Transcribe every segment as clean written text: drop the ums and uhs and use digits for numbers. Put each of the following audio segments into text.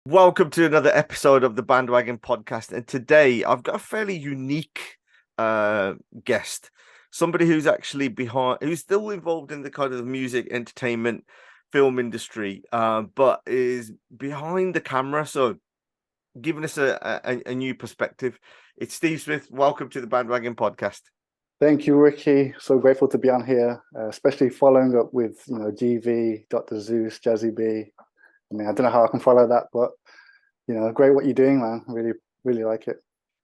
Welcome to another episode of the Bandwagon podcast. And today I've got a fairly unique guest, somebody who's actually who's still involved in the kind of music, entertainment, film industry, but is behind the camera. So giving us a new perspective. It's Steve Smith. Welcome to the Bandwagon podcast. Thank you, Ricky. So grateful to be on here, especially following up with GV, Dr. Zeus, Jazzy B. I mean, I don't know how I can follow that, but great what you're doing, man. Really like it.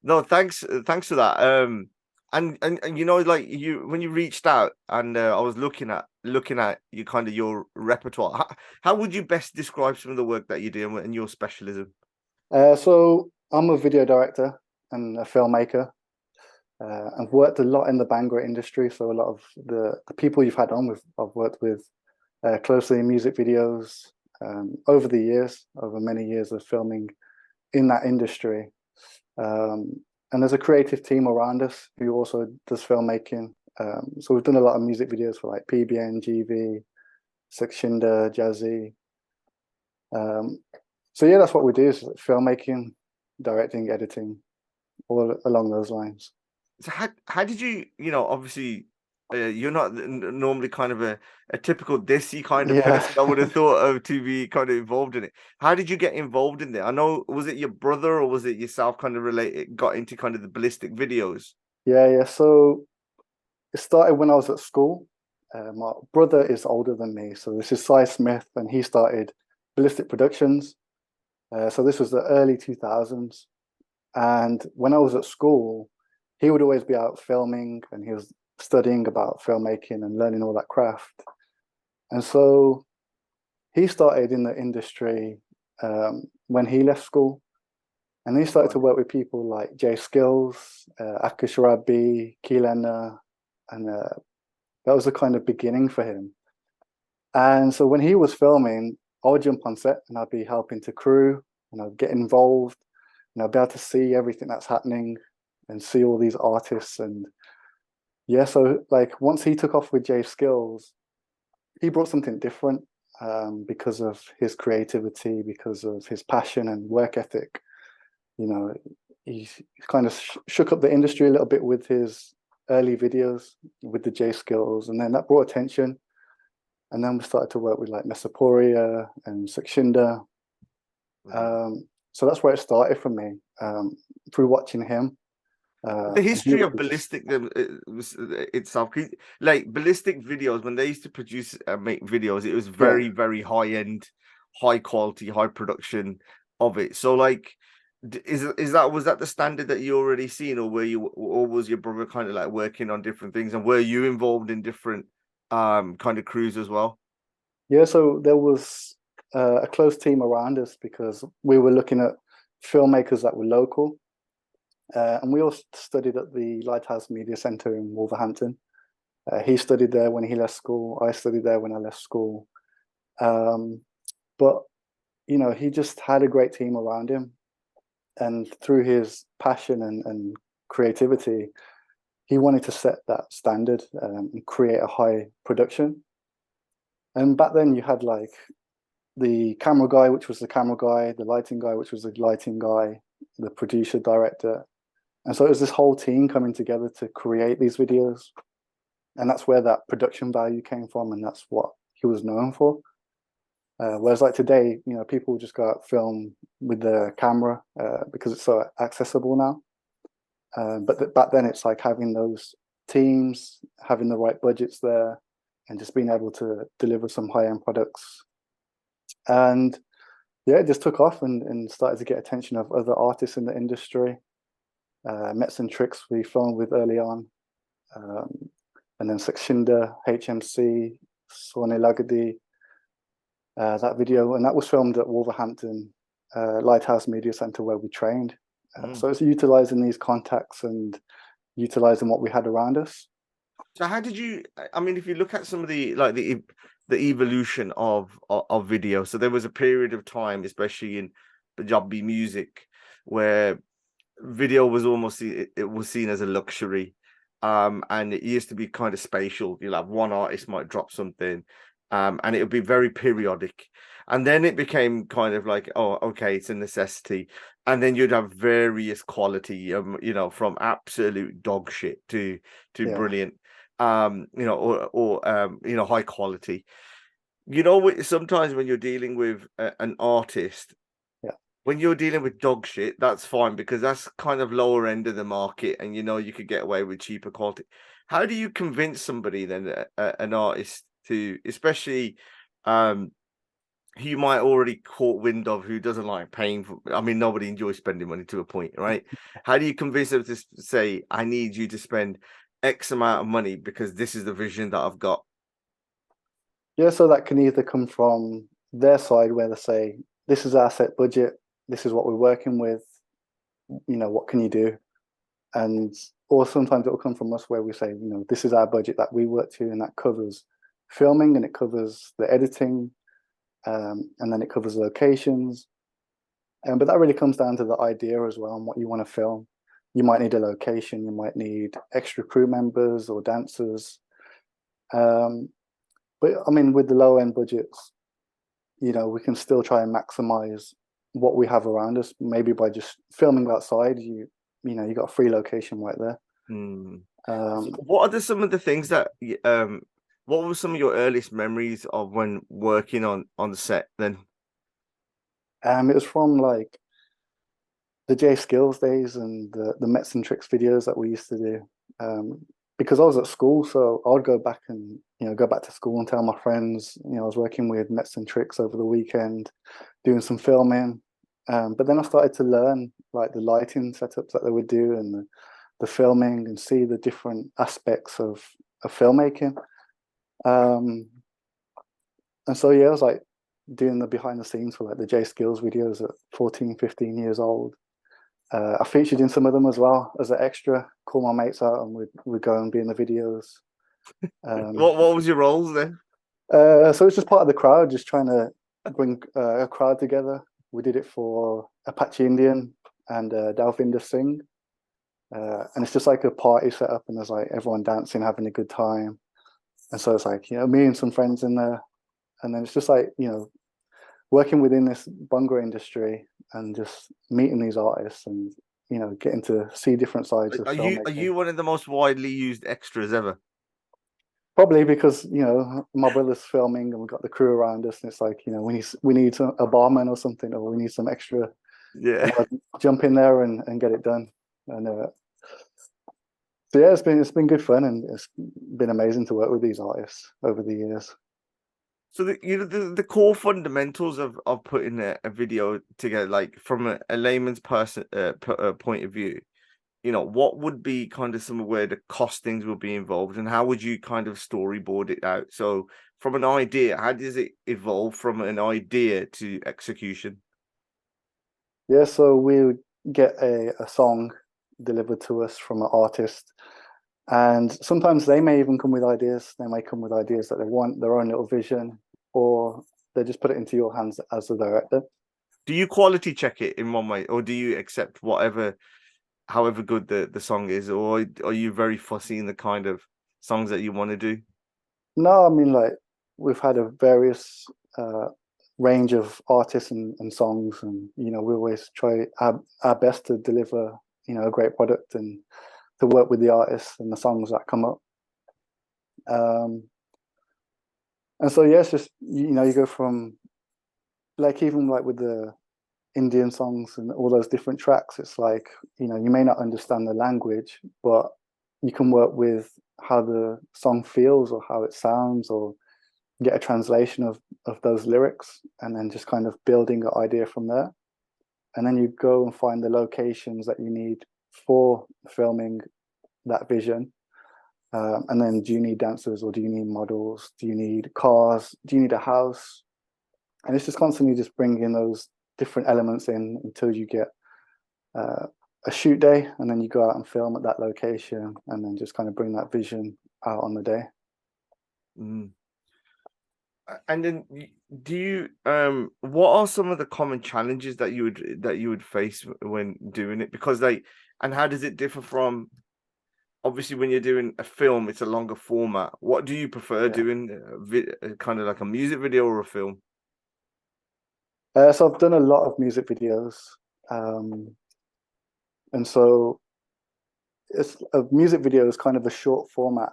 No, thanks for that. And like you when you reached out and I was looking at you kind of your repertoire. How would you best describe some of the work that you do and your specialism? So I'm a video director and a filmmaker. I've worked a lot in the Bhangra industry, so a lot of the people you've had on with, I've worked with closely in music videos over the years, over many years of filming in that industry. And there's a creative team around us who also does filmmaking. So we've done a lot of music videos for like PBN, GV, Sukshinder, Jazzy. So yeah, that's what we do, is filmmaking, directing, editing, all along those lines. So how did you obviously you're not normally kind of a typical desi kind of Yeah. person I would have thought of to be kind of involved in it. How did you get involved in it? I know, was it your brother or was it yourself kind of got into kind of the ballistic videos? Yeah. So it started when I was at school. My brother is older than me, so this is Cy Smith, and he started Ballistic Productions. So this was the early 2000s. And when I was at school, he would always be out filming and he was studying about filmmaking and learning all that craft. And so he started in the industry when he left school. And he started to work with people like Jay Skills, Akash Rabbi, Keelan, and that was the kind of beginning for him. And so when he was filming, I would jump on set and I'd be helping to crew and I'd get involved and I'd be able to see everything that's happening and see all these artists. And yeah, so like once he took off with Jay Skills, he brought something different because of his creativity, because of his passion and work ethic. You know, he kind of shook up the industry a little bit with his early videos with the J Skills, and then that brought attention. And then we started to work with like Miss Pooja and Sukshinder. So that's where it started for me, through watching him. The history of ballistic itself, like ballistic videos, when they used to produce make videos, it was very high end, high quality, high production of it. So like, was that the standard that you already seen, or was your brother kind of like working on different things, and were you involved in different kind of crews as well? Yeah, so there was a close team around us because we were looking at filmmakers that were local. And we all studied at the Lighthouse Media Centre in Wolverhampton. He studied there when he left school. I studied there when I left school. But, he just had a great team around him. And through his passion and creativity, he wanted to set that standard and create a high production. And back then you had like the camera guy, which was the camera guy, the lighting guy, which was the lighting guy, the producer, director. And so it was this whole team coming together to create these videos. And that's where that production value came from. And that's what he was known for. Whereas like today, people just go out film with the camera because it's so accessible now. But back then it's like having those teams, having the right budgets there, and just being able to deliver some high-end products. And yeah, it just took off and started to get attention of other artists in the industry. Mets and Tricks we filmed with early on. And then Shinda, HMC, Sone Lagadi, that video. And that was filmed at Wolverhampton Lighthouse Media Centre where we trained. So it's utilizing these contacts and utilizing what we had around us. So how did you? I mean, if you look at some of the evolution of video, so there was a period of time, especially in Punjabi music, where video was almost it was seen as a luxury, and it used to be kind of spatial. You'll have one artist might drop something, and it would be very periodic. And then it became kind of like, oh, okay, it's a necessity. And then you'd have various quality, from absolute dog shit to Yeah. brilliant, or high quality. Sometimes when you're dealing with an artist, Yeah. when you're dealing with dog shit, that's fine because that's kind of lower end of the market, and you could get away with cheaper quality. How do you convince somebody then, an artist, to, especially who you might already caught wind of, who doesn't like paying for? I mean, nobody enjoys spending money to a point, right? How do you convince them to say, I need you to spend X amount of money because this is the vision that I've got? Yeah, so that can either come from their side where they say, this is our set budget, this is what we're working with, what can you do? And or sometimes it will come from us where we say, this is our budget that we work to, and that covers filming, and it covers the editing, and then it covers locations. But that really comes down to the idea as well and what you want to film. You might need a location, you might need extra crew members or dancers. But I mean, with the low end budgets, we can still try and maximize what we have around us. Maybe by just filming outside, you got a free location right there. What are some of the things that what were some of your earliest memories of when working on the set then? It was from like the J Skills days and the Mets and Tricks videos that we used to do. Because I was at school, so I would go back and go back to school and tell my friends, I was working with Mets and Tricks over the weekend, doing some filming. But then I started to learn like the lighting setups that they would do and the filming, and see the different aspects of filmmaking. And so yeah, I was like doing the behind the scenes for like the J Skills videos at 14, 15 years old. I featured in some of them as well as an extra. Call my mates out, and we'd go and be in the videos. What was your roles then? So it's just part of the crowd, just trying to bring a crowd together. We did it for Apache Indian and Dalvinder Singh, and it's just like a party set up, and there's like everyone dancing, having a good time. And so it's like me and some friends in there, and then it's just like working within this Bhangra industry and just meeting these artists and getting to see different sides of filmmaking. Are you one of the most widely used extras ever? Probably because my brother's filming and we've got the crew around us, and it's like we need a barman or something, or we need some extra. Yeah, and I'll jump in there and get it done. And so yeah, it's been good fun, and it's been amazing to work with these artists over the years. So the core fundamentals of putting a video together, like from a layman's point of view, what would be kind of some of where the costings will be involved, and how would you kind of storyboard it out? So from an idea, how does it evolve from an idea to execution? Yeah, so we would get a song delivered to us from an artist, and sometimes they may even come with ideas. They may come with ideas that they want, their own little vision, or they just put it into your hands as the director. Do you quality check it in one way, or do you accept however good the song is, or are you very fussy in the kind of songs that you want to do? No, I mean, like, we've had a various range of artists and songs, and we always try our best to deliver a great product and to work with the artists and the songs that come up. And so yeah, it's just you go from, like, even like with the Indian songs and all those different tracks, it's like you may not understand the language, but you can work with how the song feels or how it sounds, or get a translation of those lyrics, and then just kind of building an idea from there. And then you go and find the locations that you need for filming that vision. And then, do you need dancers, or do you need models? Do you need cars? Do you need a house? And it's just constantly just bringing those different elements in until you get a shoot day, and then you go out and film at that location, and then just kind of bring that vision out on the day. And then, do you what are some of the common challenges that you would face when doing it? Because and how does it differ from obviously when you're doing a film, it's a longer format. What do you prefer Yeah. doing? Kind of like a music video or a film? So I've done a lot of music videos, um, and so it's a music video is kind of a short format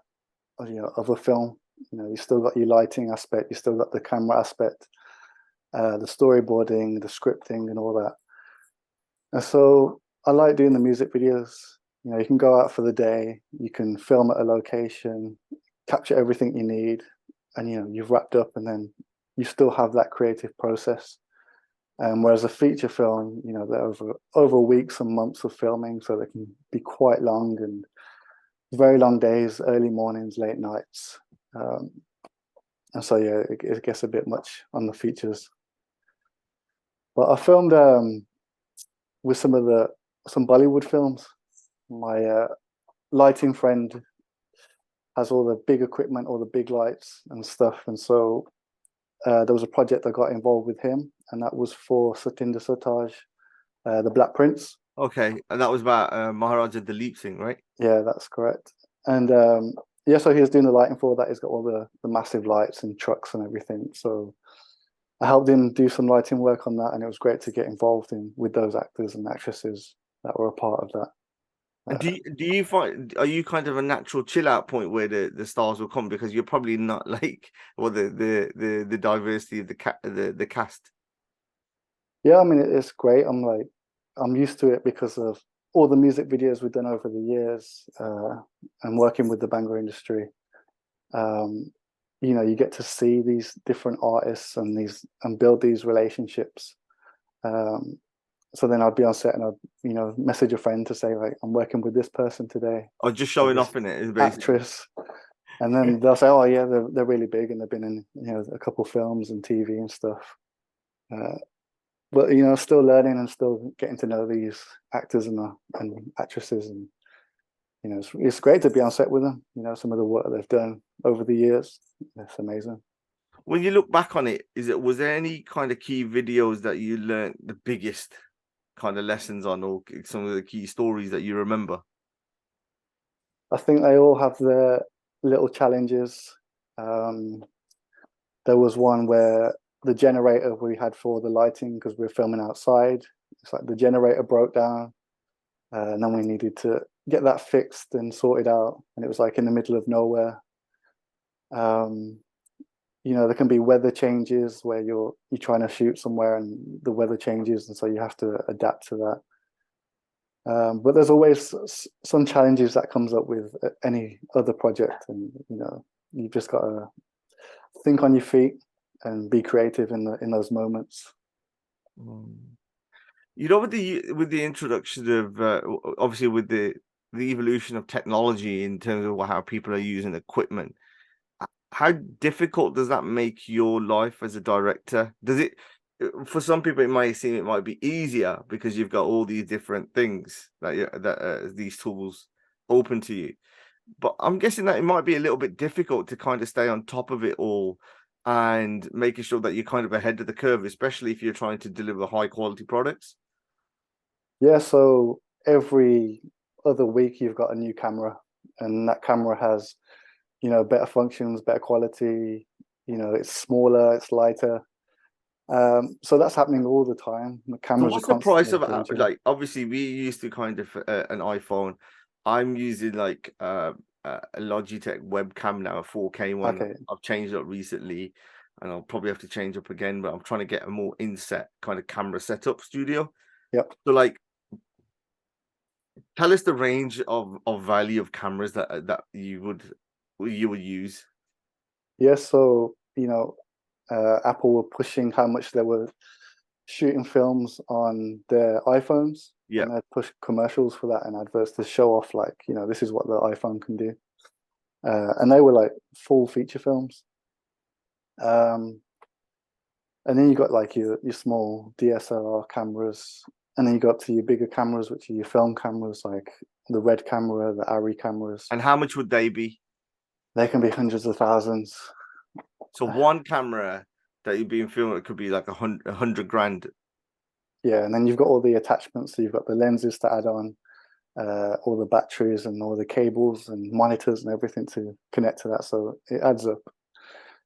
of, of a film. You still got your lighting aspect, you still got the camera aspect, the storyboarding, the scripting, and all that. And so I like doing the music videos. You can go out for the day, you can film at a location, capture everything you need, and you've wrapped up, and then you still have that creative process. Whereas a feature film, they're over weeks and months of filming, so they can be quite long and very long days, early mornings, late nights. And so yeah, it gets a bit much on the features. But I filmed with some Bollywood films. My lighting friend has all the big equipment, all the big lights and stuff, and so there was a project I got involved with him, and that was for Satinder Sartaaj, the Black Prince. Okay, and that was about Maharaja Dalip Singh, right? Yeah, that's correct. And yeah, so he was doing the lighting for that. He's got all the massive lights and trucks and everything. So I helped him do some lighting work on that, and it was great to get involved with those actors and actresses that were a part of that. And do you find, are you kind of a natural chill out point where the stars will come, because you're probably not like, well, the diversity of the cast? Yeah, I mean it's great. I'm used to it because of all the music videos we've done over the years, and working with the Bhangra industry. Um, you get to see these different artists and build these relationships. Um, so then I'd be on set and I'd message a friend to say, like, I'm working with this person today, Or just or showing this off in it, is basically. actress, and then they'll say, oh yeah, they're really big and they've been in a couple films and TV and stuff. But still learning and still getting to know these actors and actresses, and it's great to be on set with them. Some of the work they've done over the years, it's amazing. When you look back on it, was there any kind of key videos that you learned the biggest kind of lessons on, or some of the key stories that you remember? I think they all have their little challenges. There was one where the generator we had for the lighting, because we were filming outside, it's like the generator broke down, and then we needed to get that fixed and sorted out, and it was like in the middle of nowhere. There can be weather changes where you're trying to shoot somewhere and the weather changes, and so you have to adapt to that. But there's always some challenges that comes up with any other project, and you've just got to think on your feet and be creative in those moments. With the introduction of obviously with the evolution of technology in terms of how people are using equipment, how difficult does that make your life as a director? Does it, for some people, it might be easier because you've got all these different things that these tools open to you. But I'm guessing that it might be a little bit difficult to kind of stay on top of it all and making sure that you're kind of ahead of the curve, especially if you're trying to deliver high quality products. Yeah, so every other week you've got a new camera, and that camera has better functions, better quality. It's smaller, it's lighter. So that's happening all the time. The So cameras are what's the price constantly of changing. like, obviously we used to kind of an iPhone. I'm using like a Logitech webcam now, a 4K one. Okay. I've changed up recently, and I'll probably have to change up again, but I'm trying to get a more inset kind of camera setup studio. Yep. So like, tell us the range of value of cameras that you would use. Yeah, so Apple were pushing how much they were shooting films on their iPhones, Yeah. and they'd push commercials for that and adverts to show off, like, this is what the iPhone can do. And they were like full feature films. And then you got like your small DSLR cameras, and then you got to your bigger cameras, which are your film cameras, like the Red camera, the ARRI cameras. And how much would they be? They can be hundreds of thousands. So one camera that you've been filming, it could be like 100 grand. Yeah, and then you've got all the attachments. So you've got the lenses to add on. all the batteries and all the cables and monitors and everything to connect to that. So it adds up.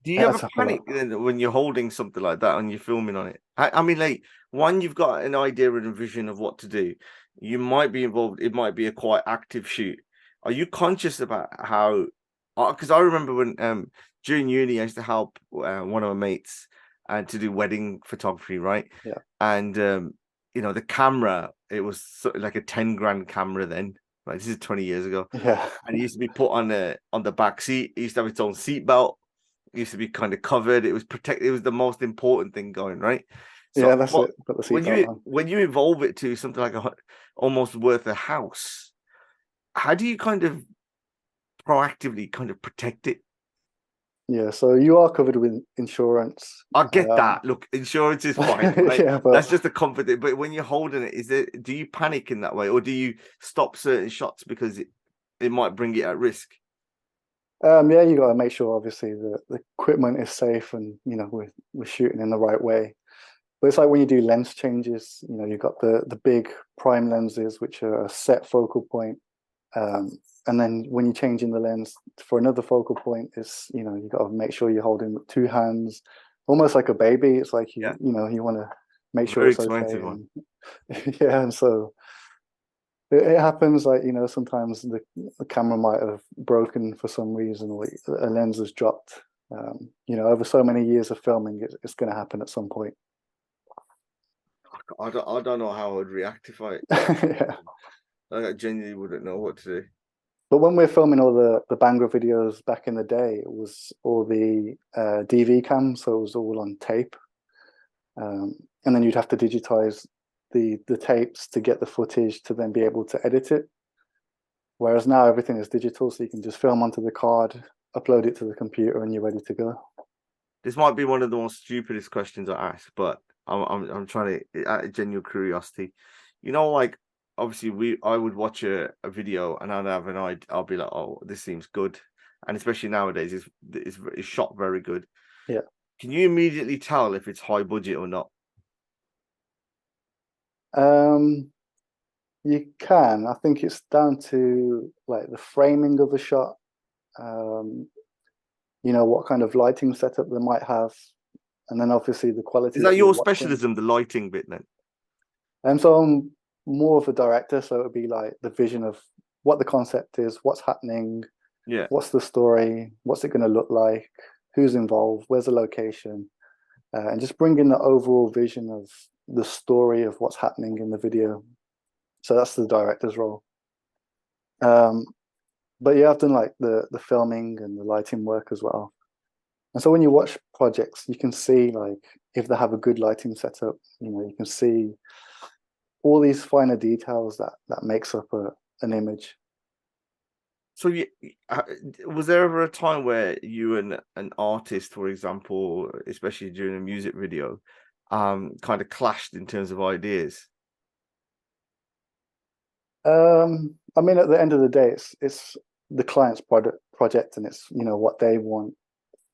Do you It ever adds up a lot. panic then when you're holding something like that and you're filming on it? I mean, like, one, you've got an idea and a vision of what to do. You might be involved. It might be a quite active shoot. Are you conscious about how? Because I remember when during uni, I used to help one of my mates and to do wedding photography, right? Yeah. And you know, the camera, it was like a 10 grand camera then. Right, this is 20 years ago, Yeah. and it used to be put on the back seat. It used to have its own seat belt. It used to be kind of covered. It was protected. It was the most important thing going, right? Yeah, So, that's what it. Put the when seatbelt you on. when you evolve it to something like almost worth a house, how do you kind of proactively kind of protect it? Yeah, so you are covered with insurance. I get that. Look, insurance is fine, right? Yeah, but That's just a comfort. But when you're holding it, do you panic in that way, or do you stop certain shots because it might bring it at risk? yeah, you got to make sure obviously the equipment is safe and we're shooting in the right way. But it's like when you do lens changes, you've got the big prime lenses which are a set focal point. And then when you're changing the lens for another focal point, it's you got to make sure you're holding with two hands, almost like a baby. It's like Yeah, you want to make sure very it's okay. expensive one. And yeah, and so it happens like sometimes the camera might have broken for some reason, or a lens has dropped. Over so many years of filming, it's going to happen at some point. I don't know how I would react if Yeah. I genuinely wouldn't know what to do. But when we're filming all the Bhangra videos back in the day, it was all the DV cam, so it was all on tape, and then you'd have to digitize the tapes to get the footage to then be able to edit it. Whereas now everything is digital, so you can just film onto the card, upload it to the computer, and you're ready to go. This might be one of the most stupidest questions I ask, but I'm trying to out of genuine curiosity. Like obviously I would watch a video and I'd have an idea. I'll be like, oh, this seems good, and especially nowadays, it's shot very good. Yeah. Can you immediately tell if it's high budget or not? You can. I think it's down to like the framing of the shot. What kind of lighting setup they might have, and then obviously the quality Is that that you're your watching. specialism, the lighting bit then? And so I'm more of a director, so it would be like the vision of what the concept is, what's happening, Yeah. what's the story, what's it going to look like, who's involved, where's the location, and just bringing the overall vision of the story of what's happening in the video. So that's the director's role. But yeah, I've done like the filming and the lighting work as well. And so when you watch projects, you can see like if they have a good lighting setup, you can see all these finer details that makes up an image. So was there ever a time where you and an artist, for example, especially during a music video, kind of clashed in terms of ideas? I mean, at the end of the day, it's the client's project, and it's what they want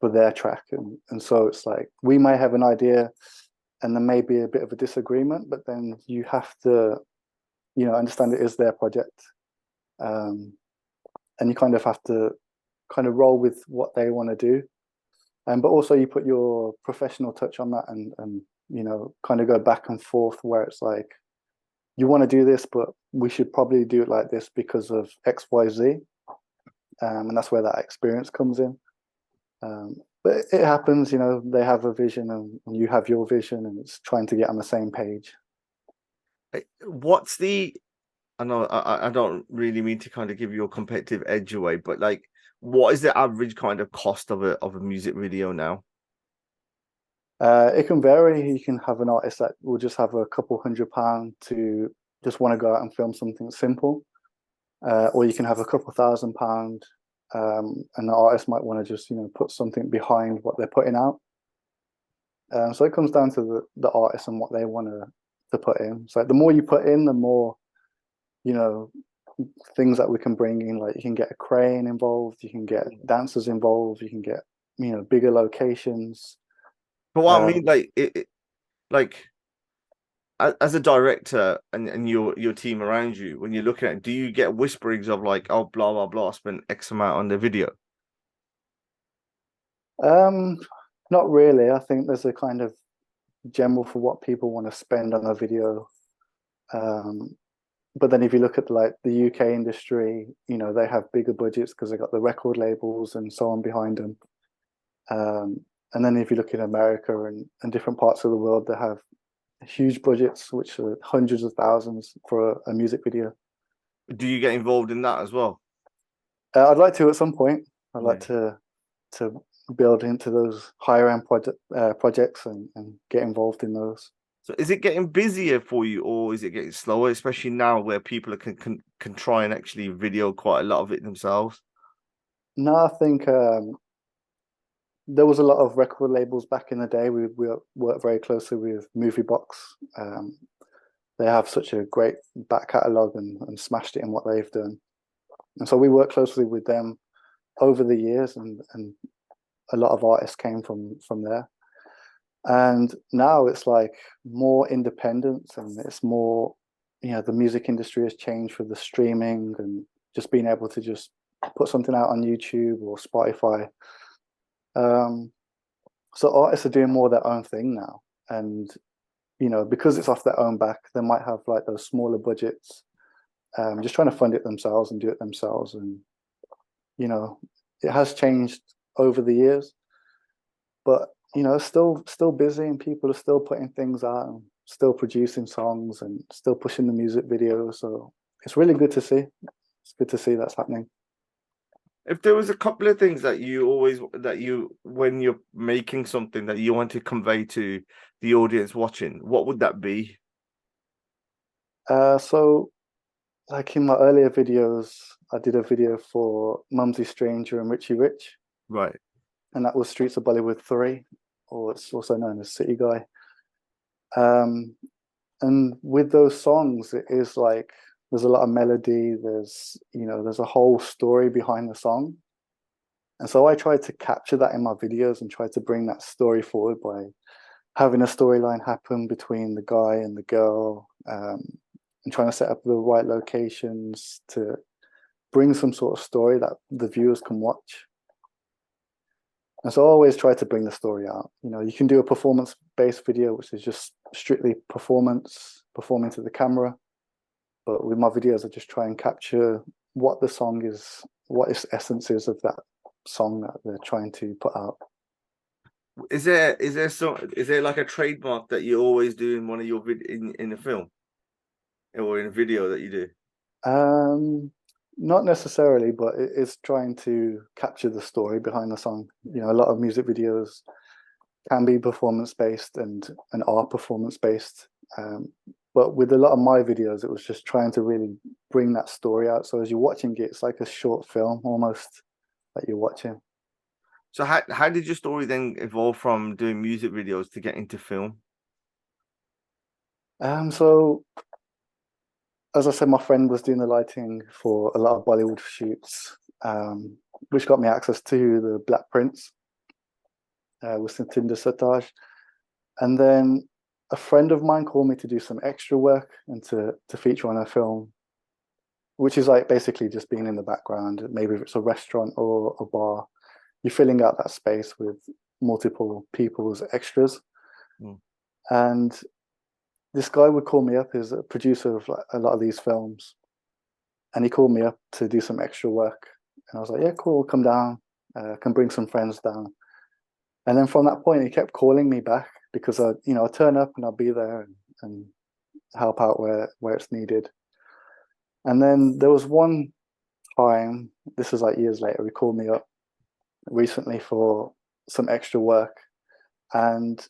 for their track, and so it's like we may have an idea, and there may be a bit of a disagreement, but then you have to understand it is their project, and you kind of have to kind of roll with what they want to do, but also you put your professional touch on that, and kind of go back and forth where it's like you want to do this, but we should probably do it like this because of XYZ, and that's where that experience comes in. But it happens, they have a vision and you have your vision, and it's trying to get on the same page. What's the? I know I don't really mean to kind of give you a competitive edge away, but like, what is the average kind of cost of a music video now? It can vary. You can have an artist that will just have a couple £100 to just want to go out and film something simple, or you can have a couple £1,000, and the artist might want to just put something behind what they're putting out. So it comes down to the artist and what they want to put in. So the more you put in, the more things that we can bring in. Like you can get a crane involved, you can get dancers involved, you can get bigger locations. But what I mean, like like as a director and your team around you, when you're looking at, do you get whisperings of like, oh, blah blah blah, spend X amount on the video? Um, Not really. I think there's a kind of general for what people want to spend on a video. Um, but then if you look at like the UK industry, you know, they have bigger budgets because they got the record labels and so on behind them. And then if you look in America and different parts of the world, they have huge budgets, which are hundreds of thousands for a music video. Do you get involved in that as well? I'd like to at some point. I'd Yeah. like to build into those higher end projects and get involved in those. So is it getting busier for you, or is it getting slower, especially now where people can try and actually video quite a lot of it themselves? No, I think there was a lot of record labels back in the day. We worked very closely with Moviebox. They have such a great back catalogue and smashed it in what they've done. And so we worked closely with them over the years, and a lot of artists came from there. And now it's like more independent, and it's more, you know, the music industry has changed with the streaming and just being able to just put something out on YouTube or Spotify. So artists are doing more of their own thing now, and you know, because it's off their own back, they might have like those smaller budgets, just trying to fund it themselves and do it themselves. And you know, it has changed over the years, but you know, still busy, and people are still putting things out and still producing songs and still pushing the music videos. So it's really good to see. It's good to see that's happening. If there was a couple of things that when you're making something that you want to convey to the audience watching, what would that be? So like in my earlier videos, I did a video for Mumsy Stranger and Richie Rich, Right. and that was Streets of Bollywood 3, or it's also known as City Guy. And with those songs, it is like there's a lot of melody, there's a whole story behind the song. And so I tried to capture that in my videos and try to bring that story forward by having a storyline happen between the guy and the girl, and trying to set up the right locations to bring some sort of story that the viewers can watch. And so I always try to bring the story out. You know, you can do a performance-based video, which is just strictly performing to the camera. But with my videos, I just try and capture what the song is, what its essence is of that song that they're trying to put out. Is there like a trademark that you always do in one of your in a film or in a video that you do? Not necessarily, but it is trying to capture the story behind the song. You know, a lot of music videos can be performance based and are performance based. But with a lot of my videos, it was just trying to really bring that story out. So as you're watching it, it's like a short film almost that you're watching. So how did your story then evolve from doing music videos to get into film? So as I said, my friend was doing the lighting for a lot of Bollywood shoots, which got me access to the Black Prince with Satinder Sartaaj. And then a friend of mine called me to do some extra work and to feature on a film, which is like basically just being in the background. Maybe if it's a restaurant or a bar, you're filling out that space with multiple people's extras. Mm. And this guy would call me up, he's a producer of like a lot of these films, and he called me up to do some extra work. And I was like, yeah, cool, come down, can bring some friends down. And then from that point, he kept calling me back because I turn up and I'll be there and help out where it's needed. And then there was one time, this was like years later, he called me up recently for some extra work, and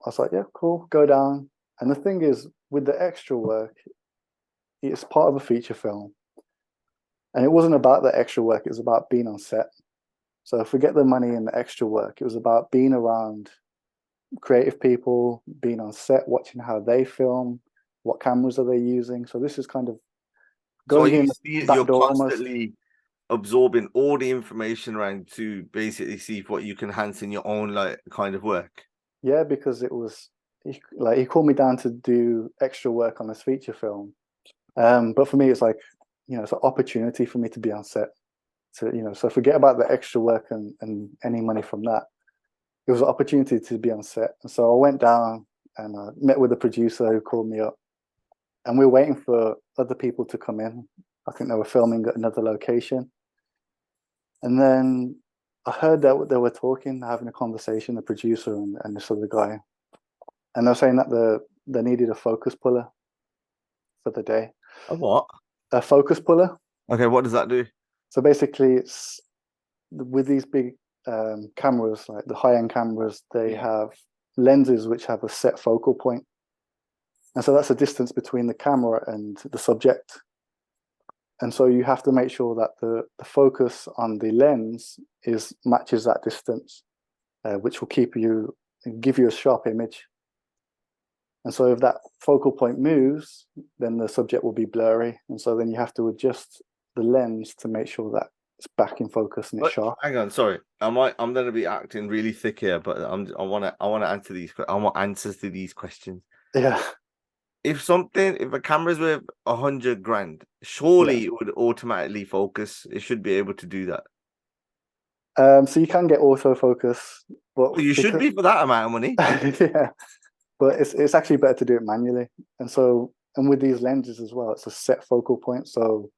I was like, yeah, cool, go down. And the thing is, with the extra work, it's part of a feature film, and it wasn't about the extra work, it was about being on set. So forget the money and the extra work, it was about being around creative people, being on set, watching how they film, what cameras are they using. So this is kind of going in the back You're door constantly absorbing all the information around to basically see what you can enhance in your own like kind of work. Yeah, because it was he called me down to do extra work on this feature film. But for me, it's like, it's an opportunity for me to be on set. To, so forget about the extra work and any money from that. It was an opportunity to be on set. And so I went down and met with the producer who called me up. And we were waiting for other people to come in. I think they were filming at another location. And then I heard that they were talking, having a conversation, the producer and this other guy. And they were saying that they needed a focus puller for the day. A what? A focus puller. Okay, what does that do? So basically, it's with these big cameras, like the high-end cameras, they have lenses which have a set focal point. And so that's a distance between the camera and the subject. And so you have to make sure that the focus on the lens matches that distance, which will give you a sharp image. And so if that focal point moves, then the subject will be blurry. And so then you have to adjust the lens to make sure that it's back in focus and it's sharp. Hang on, sorry. I'm going to be acting really thick here, but I want to answer these. I want answers to these questions. Yeah. If a camera's worth 100 grand, surely it would automatically focus. It should be able to do that. So you can get autofocus, but well, you should be for that amount of money. Yeah, but it's actually better to do it manually. And with these lenses as well, it's a set focal point, so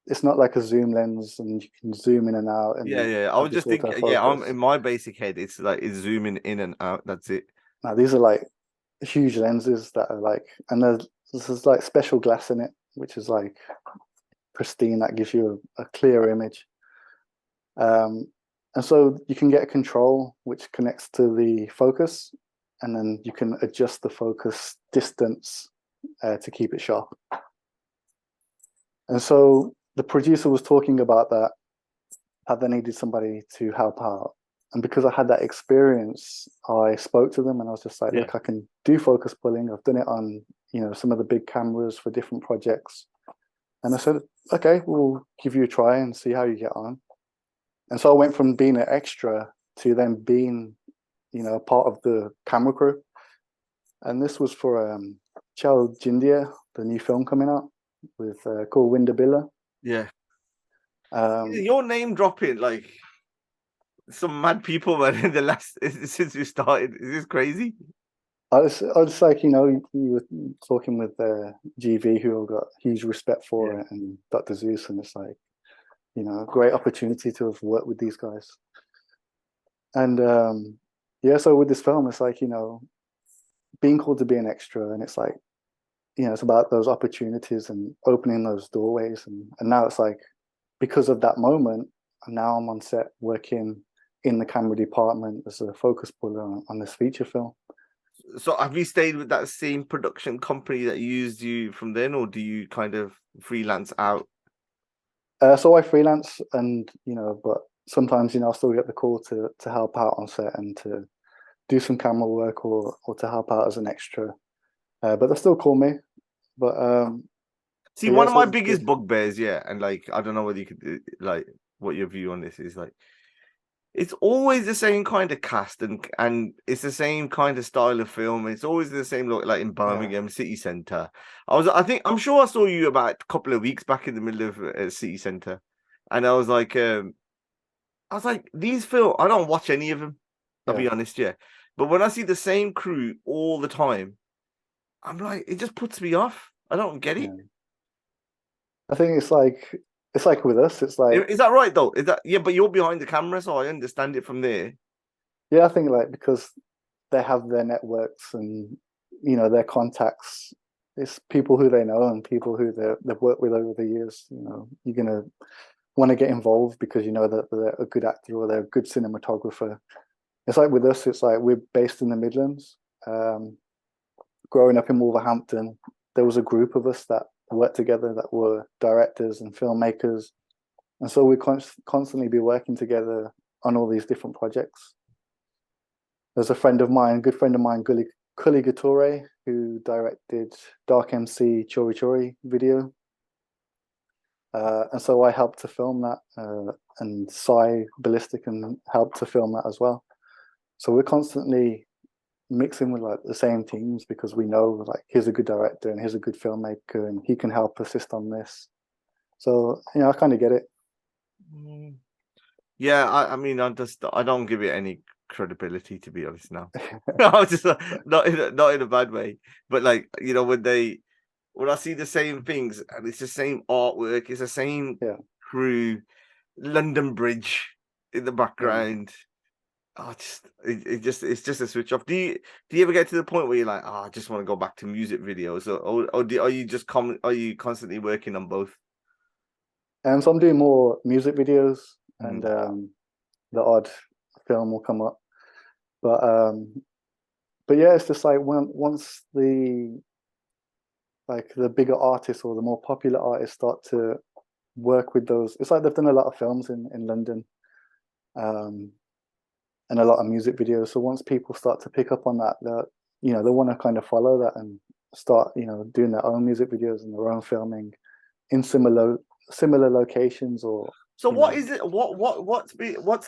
it's not like a zoom lens and you can zoom in and out. And I was just thinking. Yeah, I'm in my basic head. It's like it's zooming in and out. That's it. Now these are like huge lenses that are like, and there's like special glass in it, which is like pristine, that gives you a clear image. And so you can get a control which connects to the focus, and then you can adjust the focus distance to keep it sharp. And so the producer was talking about that, how they needed somebody to help out. And because I had that experience, I spoke to them and I was just like, look, I can do focus pulling. I've done it on, some of the big cameras for different projects. And I said, okay, we'll give you a try and see how you get on. And so I went from being an extra to then being, part of the camera crew. And this was for Chal Jindiye, the new film coming out with kulvinder, billa. Yeah. Your name dropping like some mad people, man, in the last since we started. Is this crazy? I was like, you were talking with GV, who I've got huge respect for, and Dr. Zeus, and it's like, a great opportunity to have worked with these guys. And so with this film, it's like, being called to be an extra, and it's like, it's about those opportunities and opening those doorways. And now it's like, because of that moment, now I'm on set working in the camera department as a focus puller on this feature film. So have you stayed with that same production company that used you from then, or do you kind of freelance out? So I freelance, and but sometimes I still get the call to help out on set and to do some camera work or to help out as an extra. But they still call me. But see, one of my biggest bugbears, and like I don't know whether you could like what your view on this is. Like, it's always the same kind of cast and it's the same kind of style of film. It's always the same look, like in Birmingham city centre. I'm sure I saw you about a couple of weeks back in the middle of city centre, and I was like, these films, I don't watch any of them. I'll be honest, but when I see the same crew all the time, I'm like, it just puts me off. I don't get it. I think it's like with us. It's like, is that right though? Is that but you're behind the camera, so I understand it from there. Yeah, I think like because they have their networks and their contacts. It's people who they know and people who they've worked with over the years. You're gonna want to get involved because that they're a good actor or they're a good cinematographer. It's like with us. It's like we're based in the Midlands. Growing up in Wolverhampton, there was a group of us that worked together that were directors and filmmakers, and so we constantly be working together on all these different projects. There's a good friend of mine, Kully Gatore, who directed Dark MC Chori Chori video, and so I helped to film that, and Ballistic and helped to film that as well. So we're constantly mixing with like the same teams because we know like he's a good director and he's a good filmmaker and he can help assist on this. So I kind of get it. Yeah, I mean, I don't give it any credibility, to be honest. Now, I was just not in a bad way, but like when I see the same things and it's the same artwork, it's the same crew, London Bridge in the background. Oh, it's just a switch off. Do you ever get to the point where you're like, I just want to go back to music videos, or are you just are you constantly working on both? So I'm doing more music videos, and the odd film will come up, but yeah, it's just like once the bigger artists or the more popular artists start to work with those, it's like they've done a lot of films in London, and a lot of music videos. So once people start to pick up on that, they want to kind of follow that and start doing their own music videos and their own filming in similar locations. Or so what is it? What's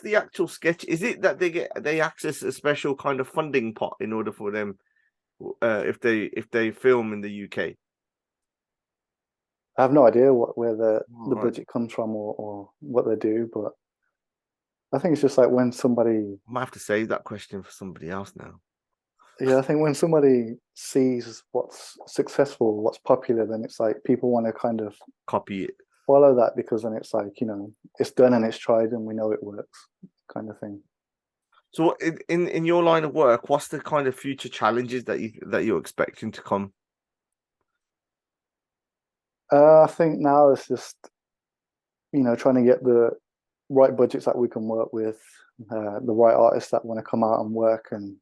the actual sketch? Is it that they access a special kind of funding pot in order for them if they film in the UK? I have no idea where the budget comes from or what they do, but I think it's just like when somebody... I might have to save that question for somebody else now. Yeah, I think when somebody sees what's successful, what's popular, then it's like people want to kind of copy it, follow that, because then it's like, it's done and it's tried and we know it works, kind of thing. So in your line of work, what's the kind of future challenges that you're expecting to come? I think now it's just trying to get the right budgets that we can work with, the right artists that want to come out and work and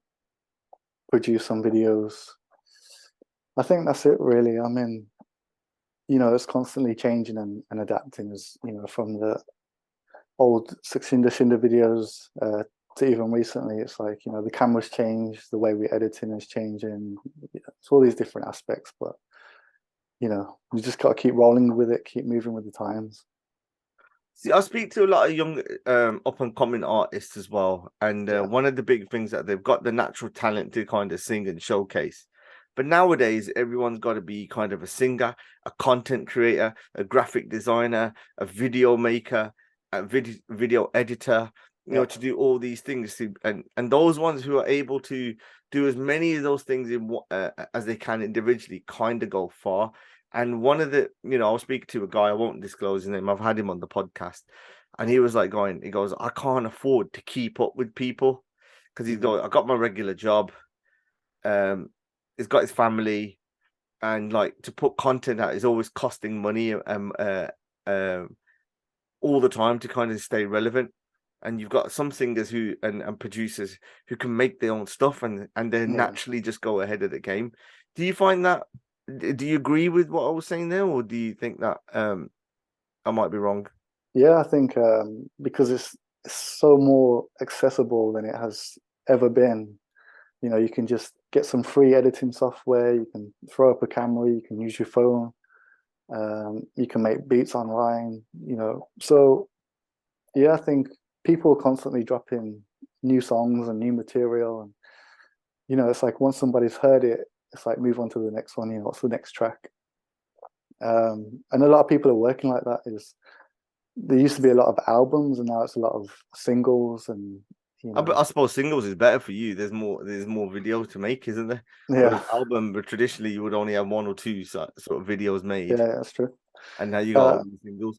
produce some videos. I think that's it, really. I mean, it's constantly changing and adapting, as from the old sukshinder videos to even recently. It's like the cameras change, the way we're editing is changing. It's all these different aspects, but you just got to keep rolling with it, keep moving with the times. See, I speak to a lot of young up and coming artists as well, and one of the big things that they've got the natural talent to kind of sing and showcase. But nowadays, everyone's got to be kind of a singer, a content creator, a graphic designer, a video maker, a video editor, to do all these things. And those ones who are able to do as many of those things as they can individually kind of go far. And one of the, I was speaking to a guy, I won't disclose his name, I've had him on the podcast, and he was like he goes, I can't afford to keep up with people, because he's going, I got my regular job, he's got his family, and like to put content out is always costing money all the time to kind of stay relevant. And you've got some singers who and producers who can make their own stuff and they naturally just go ahead of the game. Do you find that? Do you agree with what I was saying there, or do you think that I might be wrong? Yeah, I think because it's so more accessible than it has ever been. You can just get some free editing software. You can throw up a camera. You can use your phone. You can make beats online. So yeah, I think people are constantly dropping new songs and new material, and it's like once somebody's heard it, it's like move on to the next one. What's the next track? And a lot of people are working like that. There used to be a lot of albums, and now it's a lot of singles. And I suppose singles is better for you. There's more videos to make, isn't there? Yeah. Album, but traditionally you would only have one or two sort of videos made. Yeah, that's true. And now you got all these singles.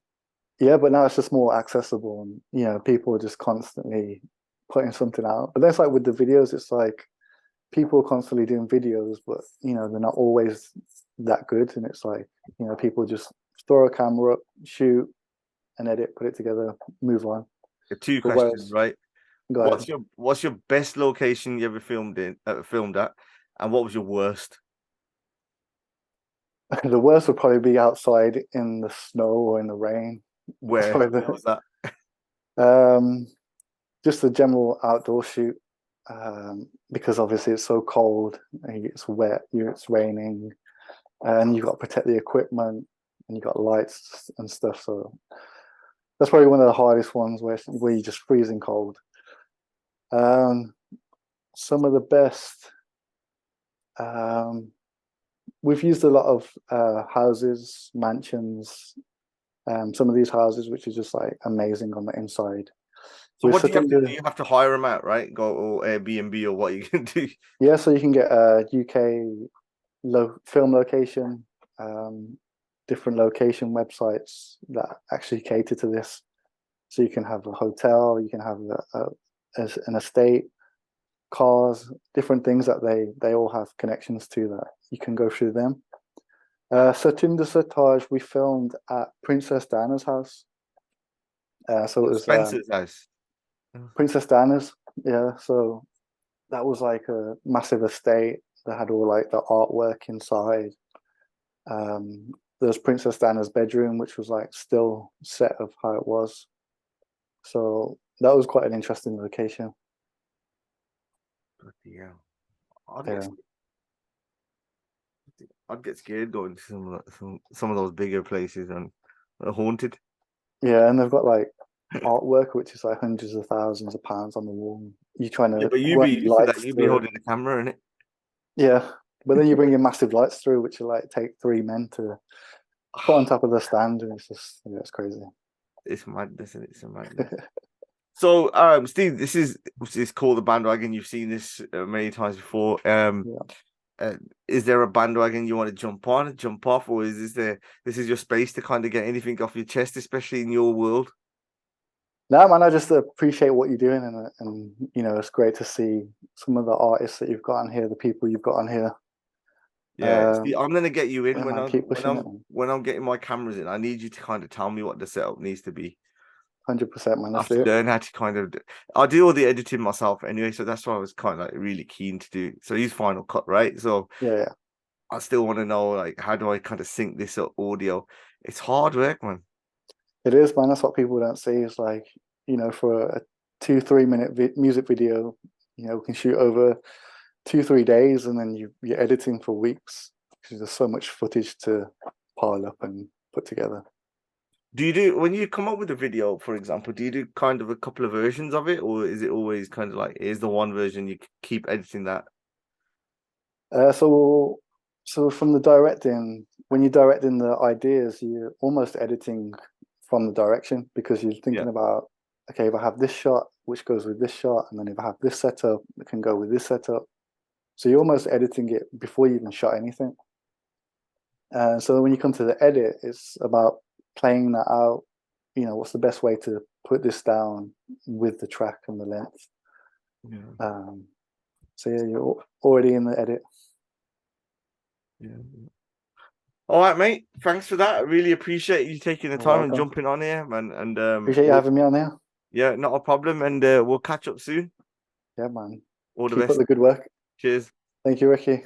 Yeah, but now it's just more accessible, and people are just constantly putting something out. But then it's like with the videos, it's like people are constantly doing videos, but they're not always that good. And it's like people just throw a camera up, shoot, and edit, put it together, move on. Two questions, right? What's your best location you ever filmed at, and what was your worst? The worst would probably be outside in the snow or in the rain. Where was that? Just a general outdoor shoot, because obviously it's so cold and it's wet, it's raining, and you've got to protect the equipment, and you've got lights and stuff. So that's probably one of the hardest ones where you're just freezing cold. Some of the best, We've used a lot of houses, mansions, some of these houses, which is just like amazing on the inside. So We're what do you have to do? sitting You have to hire them out, right? Go or Airbnb or what you can do. yeah, so you can get a UK film location, different location websites that actually cater to this. So you can have a hotel, you can have an estate, cars, different things that they all have connections to that you can go through them. Satinder Sartaj, we filmed at Princess Diana's house. So it was Spencer's house. Princess Diana's, yeah. So that was like a massive estate that had all like the artwork inside. There's Princess Diana's bedroom, which was like still set of how it was. So that was quite an interesting location. Yeah, Yeah, I'd get scared going to some of those bigger places and haunted. yeah, and they've got like artwork which is like hundreds of thousands of pounds on the wall. You trying Yeah, to but you be run used to that. lights You be through it. holding the camera in it. Yeah, but then you bring in massive lights through, which will like take 3 men to put on top of the stand, and it's just yeah, it's crazy. It's madness, isn't it? It's a madness. So, Steve, this is called the Bandwagon. You've seen this many times before. Yeah. Is there a bandwagon you want to jump on, jump off, or this is your space to kind of get anything off your chest, especially in your world? No, man, I just appreciate what you're doing, and you know, it's great to see some of the artists that you've got on here, the people you've got on here. Yeah, see, I'm gonna get you in Yeah, when man, I'm keep when pushing it, I'm man. when I'm getting my cameras in. I need you to kind of tell me what the setup needs to be. 100%, man. I Let's have to do it. learn how to kind of. I do all the editing myself anyway, so that's why I was kind of like really keen to do. So he's Final Cut, right? So Yeah, yeah. I still want to know like how do I kind of sync this audio? It's hard work, man. It is, man. That's what people don't see. Is like, you know, for a 2-3 minute music video, you know, we can shoot over 2-3 days, and then you're editing for weeks because there's so much footage to pile up and put together. Do you do when you come up with a video, for example, do you do kind of a couple of versions of it, or is it always kind of like here's the one version you keep editing that? So from the directing, when you're directing the ideas, you're almost editing from the direction because you're Yeah. thinking about, okay, if I have this shot, which goes with this shot, and then if I have this setup, it can go with this setup. So you're almost editing it before you even shot anything. So when you come to the edit, it's about playing that out. You know, what's the best way to put this down with the track and the length. Yeah. So yeah, you're already in the edit. Yeah. All right, mate. Thanks for that. I really appreciate you taking the You're time and welcome. jumping on here, man. And Appreciate you having me on here. yeah, not a problem. And we'll catch up soon. Yeah, man. All the Keep up best. the good work. Cheers. Thank you, Ricky.